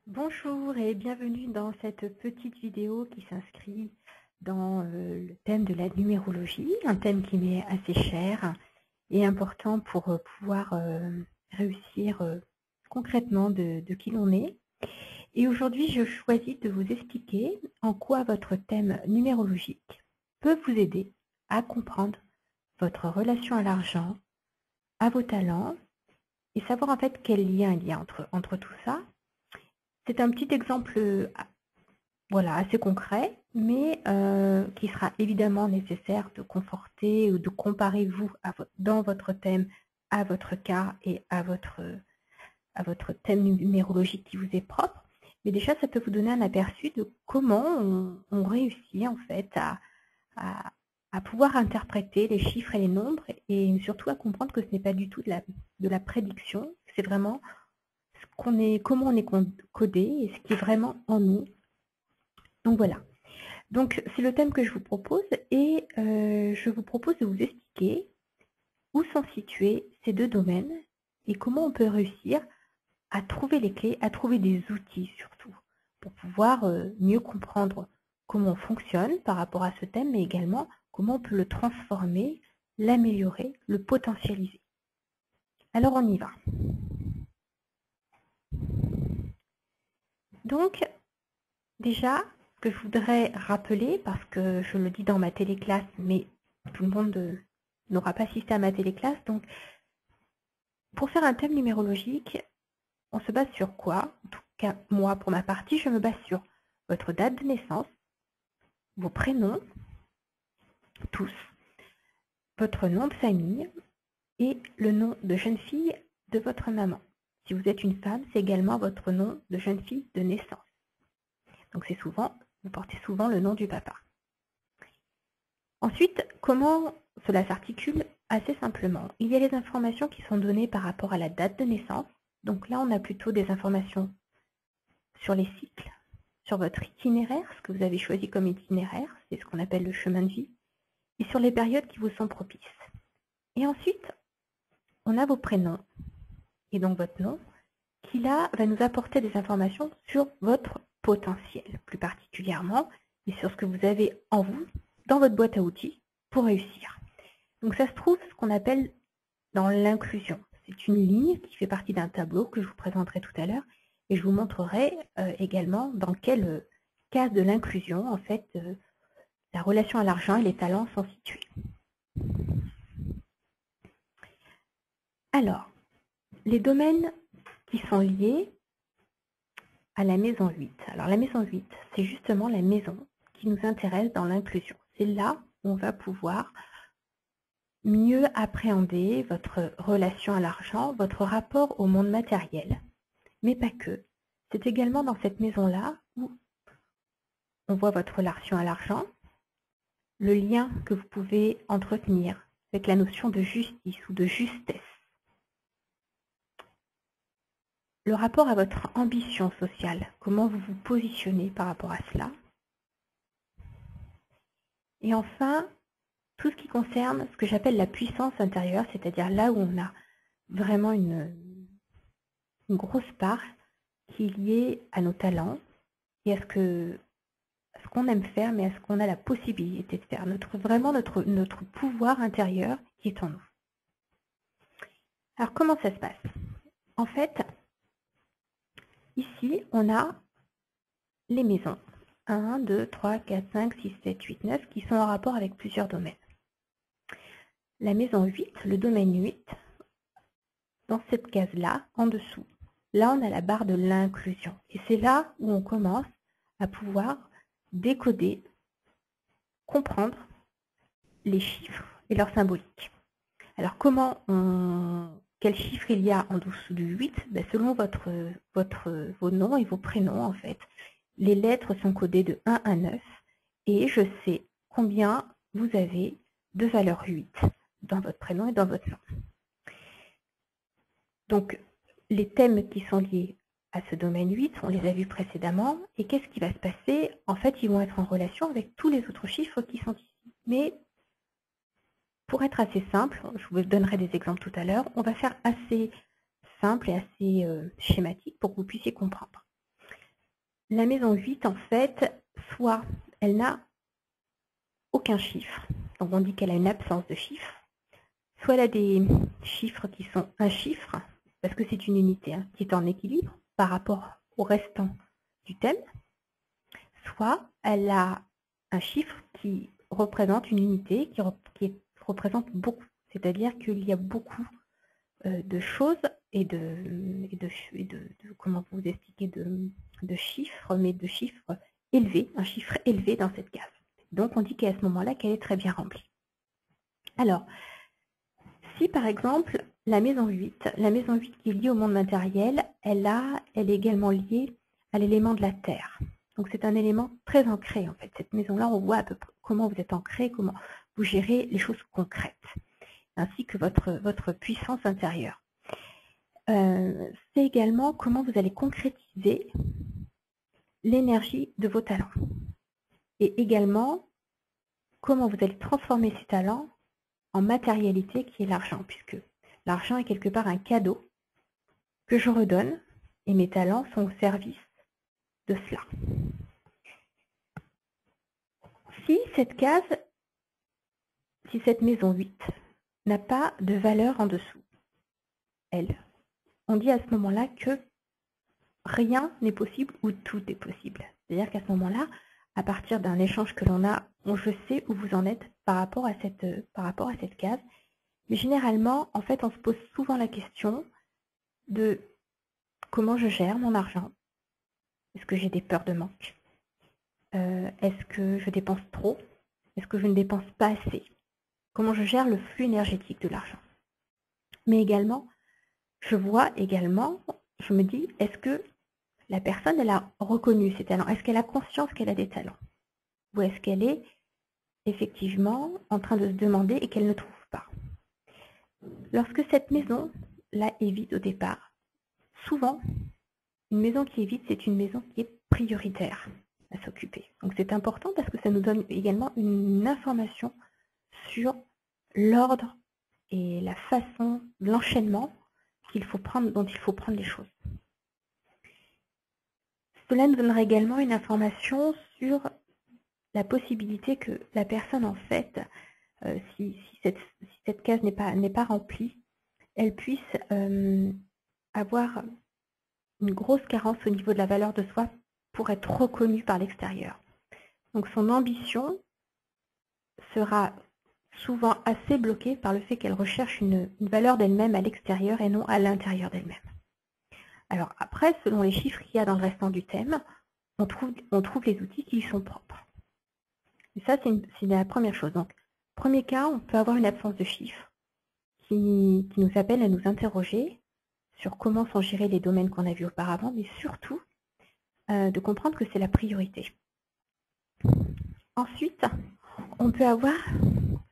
Bonjour et bienvenue dans cette petite vidéo qui s'inscrit dans le thème de la numérologie, un thème qui m'est assez cher et important pour pouvoir réussir concrètement de qui l'on est. Et aujourd'hui, je choisis de vous expliquer en quoi votre thème numérologique peut vous aider à comprendre votre relation à l'argent, à vos talents et savoir en fait quel lien il y a entre tout ça. C'est un petit exemple voilà, assez concret, mais qui sera évidemment nécessaire de conforter ou de comparer vous dans votre thème à votre cas et à votre thème numérologique qui vous est propre. Mais déjà, ça peut vous donner un aperçu de comment on réussit en fait à pouvoir interpréter les chiffres et les nombres et surtout à comprendre que ce n'est pas du tout de la prédiction, c'est vraiment comment on est codé et ce qui est vraiment en nous. Donc voilà. Donc c'est le thème que je vous propose et je vous propose de vous expliquer où sont situés ces deux domaines et comment on peut réussir à trouver les clés, à trouver des outils surtout, pour pouvoir mieux comprendre comment on fonctionne par rapport à ce thème, mais également comment on peut le transformer, l'améliorer, le potentialiser. Alors on y va. Donc déjà, ce que je voudrais rappeler, parce que je le dis dans ma téléclasse, mais tout le monde n'aura pas assisté à ma téléclasse, donc pour faire un thème numérologique, on se base sur quoi? En tout cas, moi, pour ma partie, je me base sur votre date de naissance, vos prénoms, tous, votre nom de famille et le nom de jeune fille de votre maman. Si vous êtes une femme, c'est également votre nom de jeune fille de naissance. Donc c'est souvent, vous portez souvent le nom du papa. Ensuite, comment cela s'articule? Assez simplement. Il y a les informations qui sont données par rapport à la date de naissance. Donc là, on a plutôt des informations sur les cycles, sur votre itinéraire, ce que vous avez choisi comme itinéraire, c'est ce qu'on appelle le chemin de vie, et sur les périodes qui vous sont propices. Et ensuite, on a vos prénoms, et donc votre nom, qui là va nous apporter des informations sur votre potentiel, plus particulièrement, et sur ce que vous avez en vous, dans votre boîte à outils, pour réussir. Donc ça se trouve ce qu'on appelle dans l'inclusion. C'est une ligne qui fait partie d'un tableau que je vous présenterai tout à l'heure, et je vous montrerai également dans quelle case de l'inclusion, en fait, la relation à l'argent et les talents sont situés. Alors, les domaines qui sont liés à la maison 8. Alors la maison 8, c'est justement la maison qui nous intéresse dans l'inclusion. C'est là où on va pouvoir mieux appréhender votre relation à l'argent, votre rapport au monde matériel, mais pas que. C'est également dans cette maison-là où on voit votre relation à l'argent, le lien que vous pouvez entretenir avec la notion de justice ou de justesse, le rapport à votre ambition sociale, comment vous vous positionnez par rapport à cela. Et enfin, tout ce qui concerne ce que j'appelle la puissance intérieure, c'est-à-dire là où on a vraiment une grosse part qui est liée à nos talents et à ce qu'on aime faire, mais à ce qu'on a la possibilité de faire, vraiment notre pouvoir intérieur qui est en nous. Alors comment ça se passe? En fait, ici, on a les maisons. 1, 2, 3, 4, 5, 6, 7, 8, 9 qui sont en rapport avec plusieurs domaines. La maison 8, le domaine 8, dans cette case-là, en dessous, là on a la barre de l'inclusion. Et c'est là où on commence à pouvoir décoder, comprendre les chiffres et leur symbolique. Alors quel chiffre il y a en dessous du 8? Selon vos noms et vos prénoms en fait. Les lettres sont codées de 1 à 9 et je sais combien vous avez de valeur 8 dans votre prénom et dans votre nom. Donc, les thèmes qui sont liés à ce domaine 8, on les a vus précédemment. Et qu'est-ce qui va se passer? En fait, ils vont être en relation avec tous les autres chiffres qui sont ici. Mais pour être assez simple, je vous donnerai des exemples tout à l'heure, on va faire assez simple et assez schématique pour que vous puissiez comprendre. la maison 8, en fait, soit elle n'a aucun chiffre, donc on dit qu'elle a une absence de chiffre, soit elle a des chiffres qui sont un chiffre, parce que c'est une unité hein, qui est en équilibre par rapport au restant du thème, soit elle a un chiffre qui représente une unité qui représente beaucoup, c'est-à-dire qu'il y a beaucoup de choses et comment vous expliquer, de chiffres, mais de chiffres élevés, un chiffre élevé dans cette case. Donc on dit qu'à ce moment-là qu'elle est très bien remplie. Alors, si par exemple la maison 8 qui est liée au monde matériel, elle est également liée à l'élément de la terre. Donc c'est un élément très ancré en fait. Cette maison-là, on voit à peu près comment vous êtes ancré, comment vous gérez les choses concrètes, ainsi que votre puissance intérieure. C'est également comment vous allez concrétiser l'énergie de vos talents. Et également, comment vous allez transformer ces talents en matérialité qui est l'argent, puisque l'argent est quelque part un cadeau que je redonne et mes talents sont au service de cela. Si cette case, si cette maison 8 n'a pas de valeur en dessous, on dit à ce moment-là que rien n'est possible ou tout est possible. C'est-à-dire qu'à ce moment-là, à partir d'un échange que l'on a, je sais où vous en êtes par rapport à cette case. Mais généralement, en fait, on se pose souvent la question de comment je gère mon argent. Est-ce que j'ai des peurs de manque? Est-ce que je dépense trop? Est-ce que je ne dépense pas assez? Comment je gère le flux énergétique de l'argent? Mais également, je me dis, est-ce que la personne, elle a reconnu ses talents? Est-ce qu'elle a conscience qu'elle a des talents? Ou est-ce qu'elle est effectivement en train de se demander et qu'elle ne trouve pas? Lorsque cette maison-là est vide au départ, souvent, une maison qui est vide, c'est une maison qui est prioritaire à s'occuper. Donc c'est important parce que ça nous donne également une information sur l'ordre et la façon, l'enchaînement dont il faut prendre les choses. Cela nous donnera également une information sur la possibilité que la personne, en fait, si cette case n'est pas remplie, elle puisse avoir une grosse carence au niveau de la valeur de soi pour être reconnue par l'extérieur. Donc son ambition sera souvent assez bloquée par le fait qu'elle recherche une valeur d'elle-même à l'extérieur et non à l'intérieur d'elle-même. Alors après, selon les chiffres qu'il y a dans le restant du thème, on trouve les outils qui y sont propres. Et ça, c'est la première chose. Donc, premier cas, on peut avoir une absence de chiffres qui nous appelle à nous interroger sur comment sont gérés les domaines qu'on a vus auparavant, mais surtout de comprendre que c'est la priorité. Ensuite, on peut avoir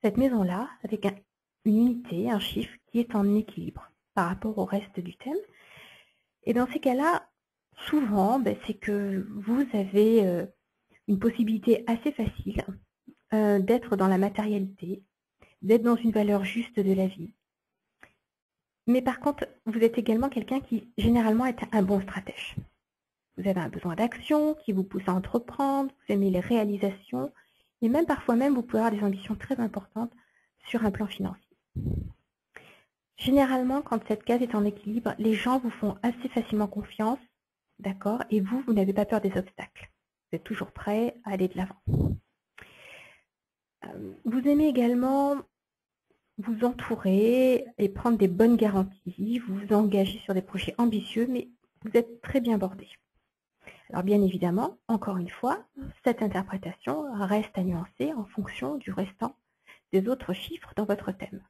cette maison-là avec une unité, un chiffre qui est en équilibre par rapport au reste du thème. Et dans ces cas-là, souvent, c'est que vous avez une possibilité assez facile d'être dans la matérialité, d'être dans une valeur juste de la vie. Mais par contre, vous êtes également quelqu'un qui, généralement, est un bon stratège. Vous avez un besoin d'action qui vous pousse à entreprendre, vous aimez les réalisations, et même parfois même, vous pouvez avoir des ambitions très importantes sur un plan financier. Généralement, quand cette case est en équilibre, les gens vous font assez facilement confiance, d'accord, et vous n'avez pas peur des obstacles. Vous êtes toujours prêt à aller de l'avant. Vous aimez également vous entourer et prendre des bonnes garanties, vous vous engagez sur des projets ambitieux, mais vous êtes très bien bordé. Alors bien évidemment, encore une fois, cette interprétation reste à nuancer en fonction du restant des autres chiffres dans votre thème.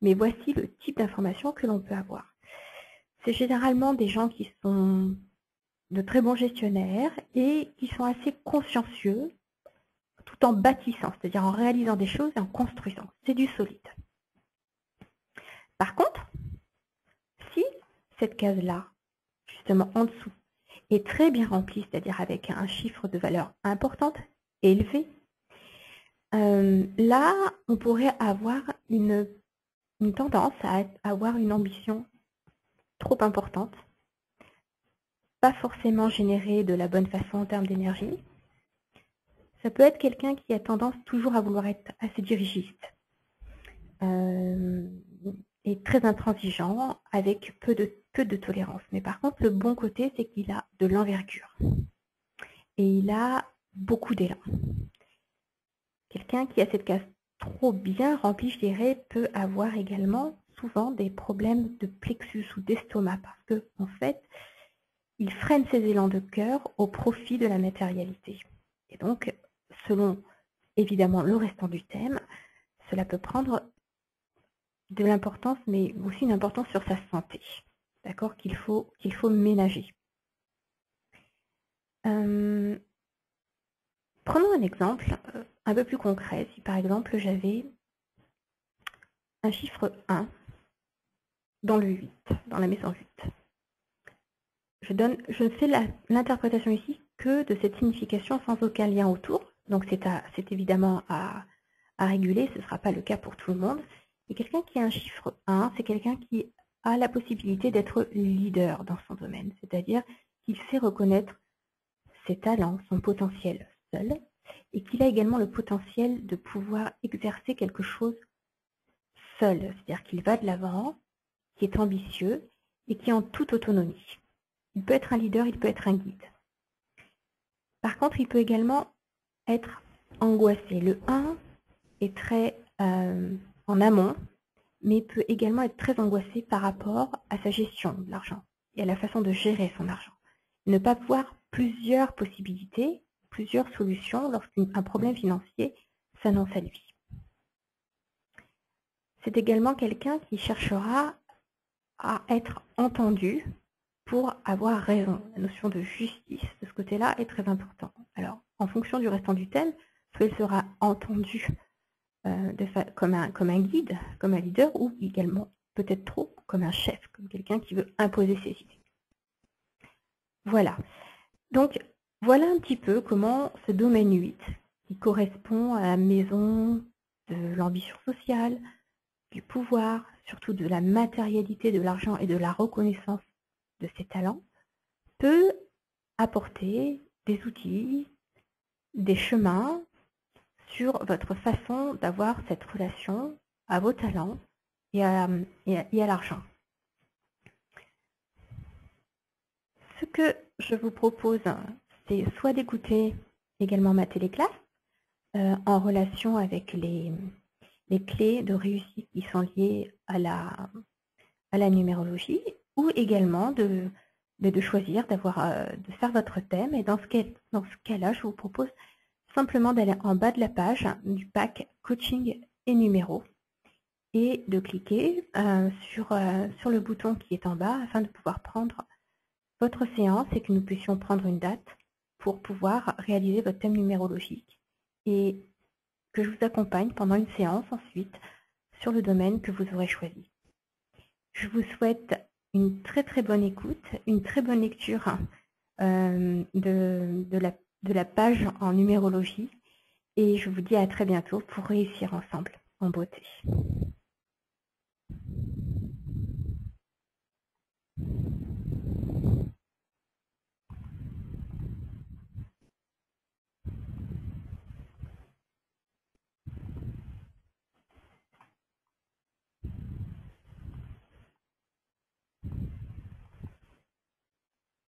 Mais voici le type d'information que l'on peut avoir. C'est généralement des gens qui sont de très bons gestionnaires et qui sont assez consciencieux tout en bâtissant, c'est-à-dire en réalisant des choses et en construisant. C'est du solide. Par contre, si cette case-là, justement en dessous, est très bien remplie, c'est-à-dire avec un chiffre de valeur importante, élevé, là, on pourrait avoir une tendance à avoir une ambition trop importante pas forcément générer de la bonne façon en termes d'énergie. Ça peut être quelqu'un qui a tendance toujours à vouloir être assez dirigiste et très intransigeant avec peu de tolérance. Mais par contre, le bon côté, c'est qu'il a de l'envergure et il a beaucoup d'élan. Quelqu'un qui a cette case trop bien remplie, je dirais, peut avoir également souvent des problèmes de plexus ou d'estomac parce que, en fait, il freine ses élans de cœur au profit de la matérialité. Et donc, selon évidemment le restant du thème, cela peut prendre de l'importance, mais aussi une importance sur sa santé, d'accord, qu'il faut ménager. Prenons un exemple un peu plus concret. Si par exemple j'avais un chiffre 1 dans le 8, dans la maison 8, je ne fais l'interprétation ici que de cette signification sans aucun lien autour. Donc c'est évidemment à réguler, ce ne sera pas le cas pour tout le monde. Et quelqu'un qui a un chiffre 1, c'est quelqu'un qui a la possibilité d'être leader dans son domaine, c'est-à-dire qu'il sait reconnaître ses talents, son potentiel seul, et qu'il a également le potentiel de pouvoir exercer quelque chose seul, c'est-à-dire qu'il va de l'avant, qui est ambitieux et qui est en toute autonomie. Il peut être un leader, il peut être un guide. Par contre, il peut également être angoissé. Le 1 est très en amont, mais peut également être très angoissé par rapport à sa gestion de l'argent et à la façon de gérer son argent. Ne pas voir plusieurs possibilités, plusieurs solutions lorsqu'un problème financier s'annonce à lui. C'est également quelqu'un qui cherchera à être entendu pour avoir raison. La notion de justice de ce côté-là est très important. Alors, en fonction du restant du thème, soit il sera entendu comme un guide, comme un leader, ou également, peut-être trop, comme un chef, comme quelqu'un qui veut imposer ses idées. Voilà. Donc, voilà un petit peu comment ce domaine 8, qui correspond à la maison de l'ambition sociale, du pouvoir, surtout de la matérialité de l'argent et de la reconnaissance de ses talents, peut apporter des outils, des chemins sur votre façon d'avoir cette relation à vos talents et à l'argent. Ce que je vous propose, c'est soit d'écouter également ma téléclasse en relation avec les clés de réussite qui sont liées à la numérologie, ou également de choisir de faire votre thème. Et dans ce cas-là, je vous propose simplement d'aller en bas de la page du pack coaching et numéros et de cliquer sur le bouton qui est en bas afin de pouvoir prendre votre séance et que nous puissions prendre une date pour pouvoir réaliser votre thème numérologique et que je vous accompagne pendant une séance ensuite sur le domaine que vous aurez choisi. Je vous souhaite une très très bonne écoute, une très bonne lecture de la page en numérologie et je vous dis à très bientôt pour réussir ensemble en beauté.